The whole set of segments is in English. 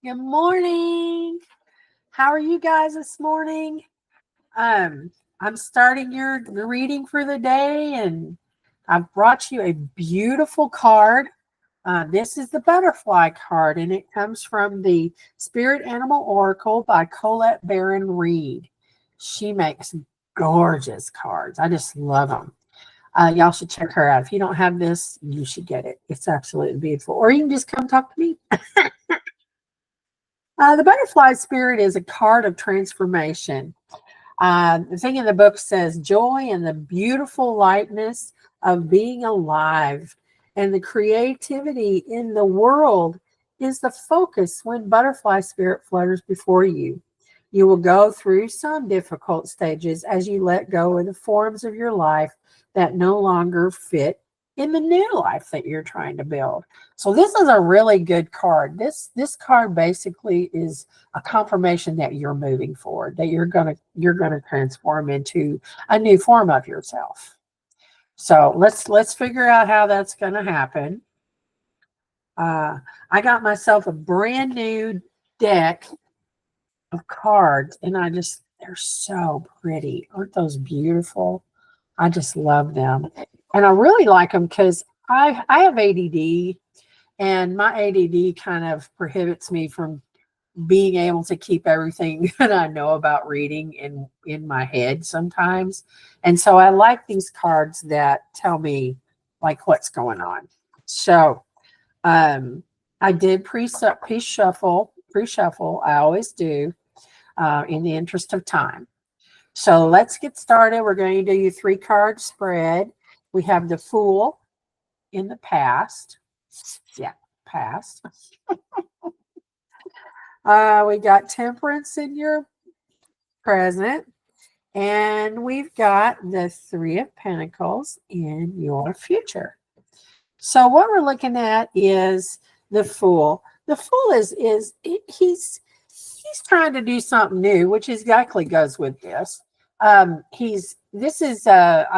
Good morning. How are you guys this morning? I'm starting your reading for the day, and I've brought you a beautiful card. This is the butterfly card, and it comes from the Spirit Animal Oracle by Colette Baron Reed. She makes gorgeous cards. I just love them. Y'all should check her out. If you don't have this, you should get it. It's absolutely beautiful. Or you can just come talk to me. The butterfly spirit is a card of transformation. The thing in the book says joy and the beautiful lightness of being alive and the creativity in the world is the focus when butterfly spirit flutters before you. You will go through some difficult stages as you let go of the forms of your life that no longer fit in the new life that you're trying to build. So this is a really good card. This card basically is a confirmation that you're moving forward, that you're gonna transform into a new form of yourself. So let's figure out how that's gonna happen. I got myself a brand new deck of cards, and they're so pretty. Aren't those beautiful? I just love them. And I really like them because I have ADD, and my ADD kind of prohibits me from being able to keep everything that I know about reading in my head sometimes. And so I like these cards that tell me like what's going on. So I did pre-shuffle. I always do in the interest of time. So let's get started. We're going to do your 3-card spread. We have the Fool in the past. Yeah, past. We got Temperance in your present. And we've got the 3 of Pentacles in your future. So what we're looking at is the Fool. The Fool he's trying to do something new, which exactly goes with this. I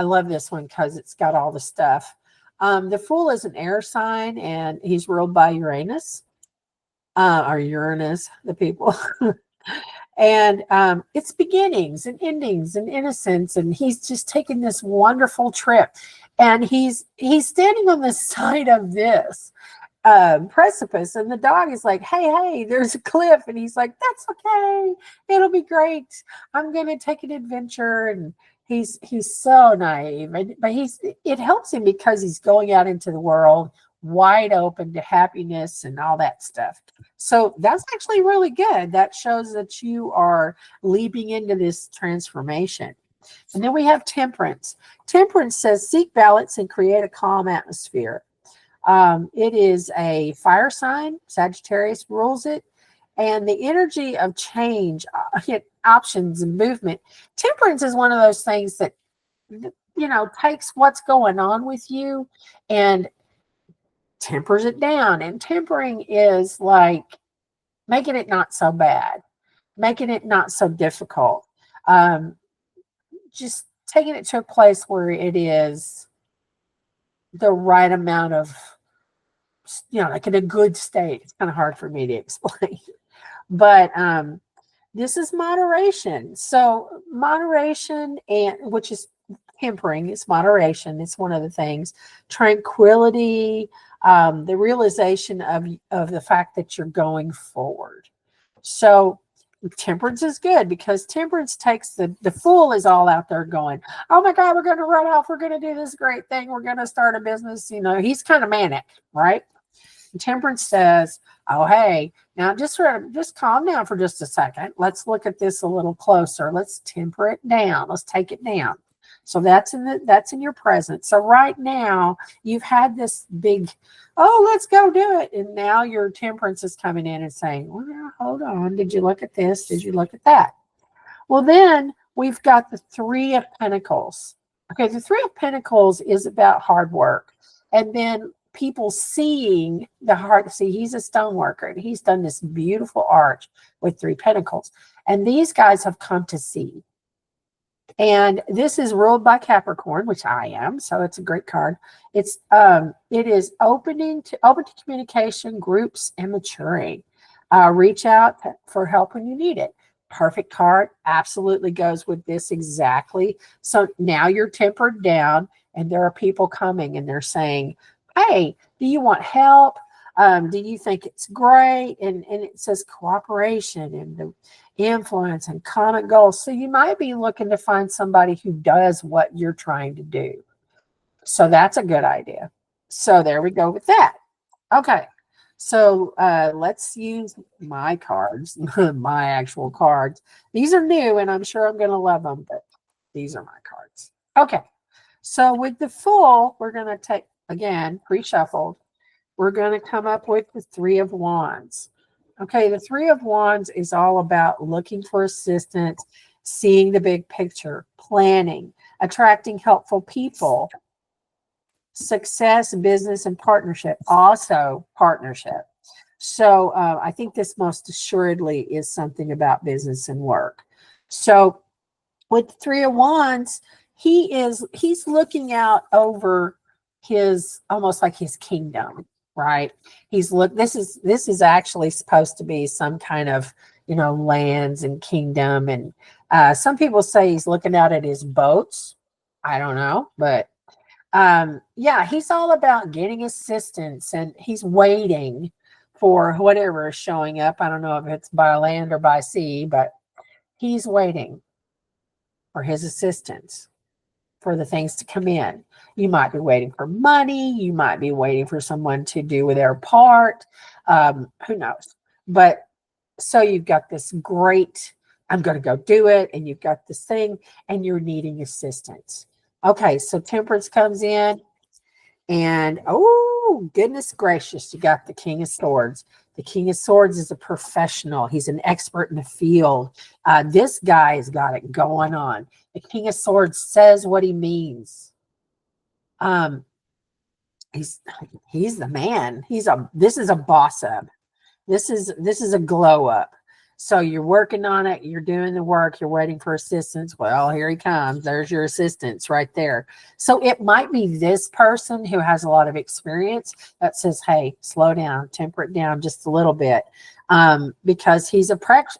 love this one because it's got all the stuff. The Fool is an air sign, and he's ruled by Uranus, or Uranus, the people. And it's beginnings and endings and innocence, and he's just taking this wonderful trip, and he's standing on the side of this precipice, and the dog is like, hey, there's a cliff, and he's like, that's okay, it'll be great, I'm gonna take an adventure. And he's so naive, but it helps him because he's going out into the world wide open to happiness and all that stuff. So that's actually really good. That shows that you are leaping into this transformation. And then we have Temperance. Temperance says seek balance and create a calm atmosphere. It is a fire sign. Sagittarius rules it. And the energy of change, options and movement. Temperance is one of those things that, takes what's going on with you and tempers it down. And tempering is like making it not so bad, making it not so difficult. Just taking it to a place where it is the right amount of, like in a good state. It's kind of hard for me to explain. But this is moderation. So moderation, and which is tempering, it's moderation. It's one of the things. Tranquility, the realization of the fact that you're going forward. So temperance is good because temperance takes the Fool is all out there going, oh my God, we're going to run off. We're going to do this great thing. We're going to start a business. He's kind of manic, right? And temperance says, oh, hey, now just calm down for just a second. Let's look at this a little closer. Let's temper it down. Let's take it down. So that's in your present. So right now you've had this big, oh, let's go do it. And now your temperance is coming in and saying, well, hold on. Did you look at this? Did you look at that? Well, then we've got the 3 of Pentacles. Okay, the 3 of Pentacles is about hard work. And then people seeing the heart. See, he's a stone worker, and he's done this beautiful arch with 3 pentacles. And these guys have come to see. And this is ruled by Capricorn, which I am, so it's a great card. It is open to communication, groups, and maturing. Reach out for help when you need it. Perfect card absolutely goes with this exactly. So now you're tempered down, and there are people coming and they're saying, hey, do you want help? Do you think it's great? And it says cooperation and the influence and common goals. So you might be looking to find somebody who does what you're trying to do. So that's a good idea. So there we go with that. Okay. So let's use my cards, my actual cards. These are new and I'm sure I'm going to love them, but these are my cards. Okay. So with the Fool, we're going to take, again, pre-shuffled, we're going to come up with the Three of Wands. Okay, the Three of Wands is all about looking for assistance, seeing the big picture, planning, attracting helpful people, success, business, and partnership. Also partnership. So I think this most assuredly is something about business and work. So with the Three of Wands, he's looking out over his, almost like his kingdom, right? This is actually supposed to be some kind of, lands and kingdom. And some people say he's looking out at his boats. I don't know, but yeah, he's all about getting assistance, and he's waiting for whatever is showing up. I don't know if it's by land or by sea, but he's waiting for his assistance, for the things to come in. You might be waiting for money. You might be waiting for someone to do their part. Who knows? But so you've got this great, I'm going to go do it. And you've got this thing and you're needing assistance. Okay, so Temperance comes in and, oh, goodness gracious, you got the King of Swords. The King of Swords is a professional. He's an expert in the field. This guy has got it going on. The King of Swords says what he means. He's the man. This is a boss up. This is a glow up. So you're working on it. You're doing the work. You're waiting for assistance. Well, here he comes. There's your assistance right there. So it might be this person who has a lot of experience that says, hey, slow down, temper it down just a little bit. Because he's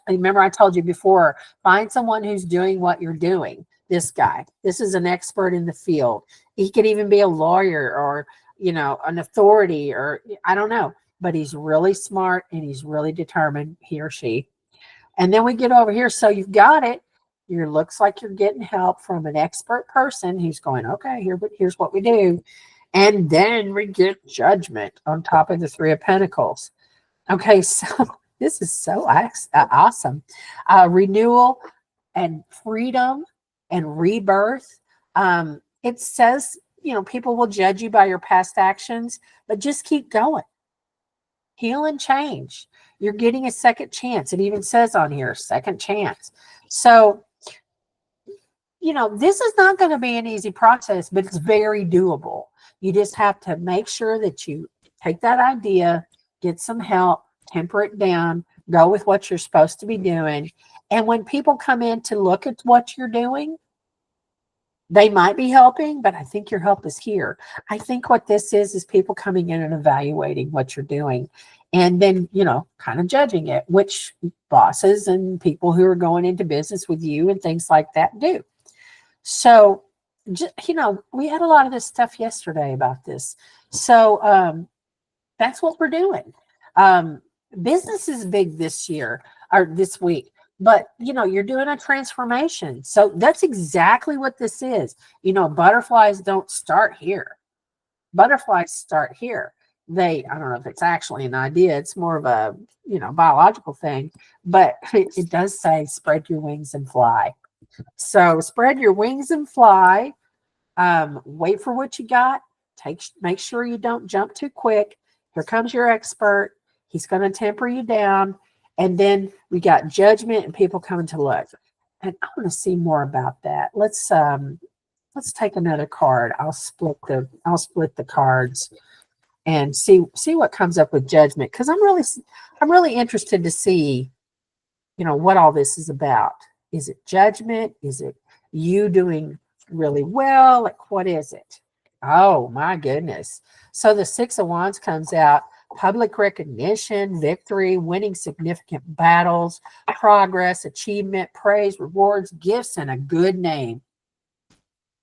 remember I told you before, find someone who's doing what you're doing. This guy, this is an expert in the field. He could even be a lawyer or, an authority, or I don't know, but he's really smart and he's really determined, he or she. And then we get over here. So you've got it. Looks like you're getting help from an expert person who's going, okay, here's what we do. And then we get Judgment on top of the Three of Pentacles. Okay, so this is so awesome. Renewal and freedom and rebirth. It says, people will judge you by your past actions, but just keep going. Heal and change. You're getting a second chance. It even says on here, second chance. So, this is not going to be an easy process, but it's very doable. You just have to make sure that you take that idea, get some help, temper it down, go with what you're supposed to be doing. And when people come in to look at what you're doing, they might be helping, but I think your help is here. I think what this is people coming in and evaluating what you're doing and then, kind of judging it, which bosses and people who are going into business with you and things like that do. So, we had a lot of this stuff yesterday about this. So that's what we're doing. Business is big this year or this week. But, you're doing a transformation. So that's exactly what this is. Butterflies don't start here. Butterflies start here. I don't know if it's actually an idea. It's more of a, biological thing. But it does say spread your wings and fly. So spread your wings and fly. Wait for what you got. Make sure you don't jump too quick. Here comes your expert. He's going to temper you down. And then we got Judgment and people coming to look. And I want to see more about that. Let's take another card. I'll split the cards and see what comes up with Judgment, because I'm really interested to see, what all this is about. Is it Judgment? Is it you doing really well? Like, what is it? Oh my goodness. So the Six of Wands comes out. public recognition, victory, winning significant battles, progress, achievement, praise, rewards, gifts, and a good name.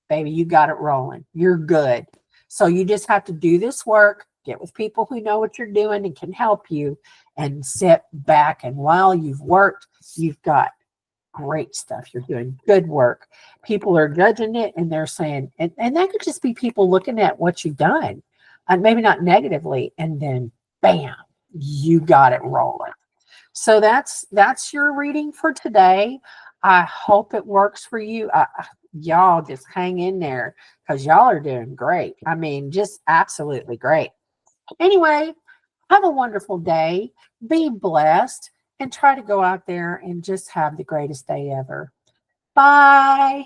Baby, you got it rolling. You're good. So you just have to do this work, get with people who know what you're doing and can help you, and sit back. And while you've worked, you've got great stuff. You're doing good work. People are judging it and they're saying, and that could just be people looking at what you've done, and maybe not negatively, and then bam, you got it rolling. So that's your reading for today. I hope it works for you. Y'all just hang in there because y'all are doing great. I mean, just absolutely great. Anyway, have a wonderful day. Be blessed and try to go out there and just have the greatest day ever. Bye.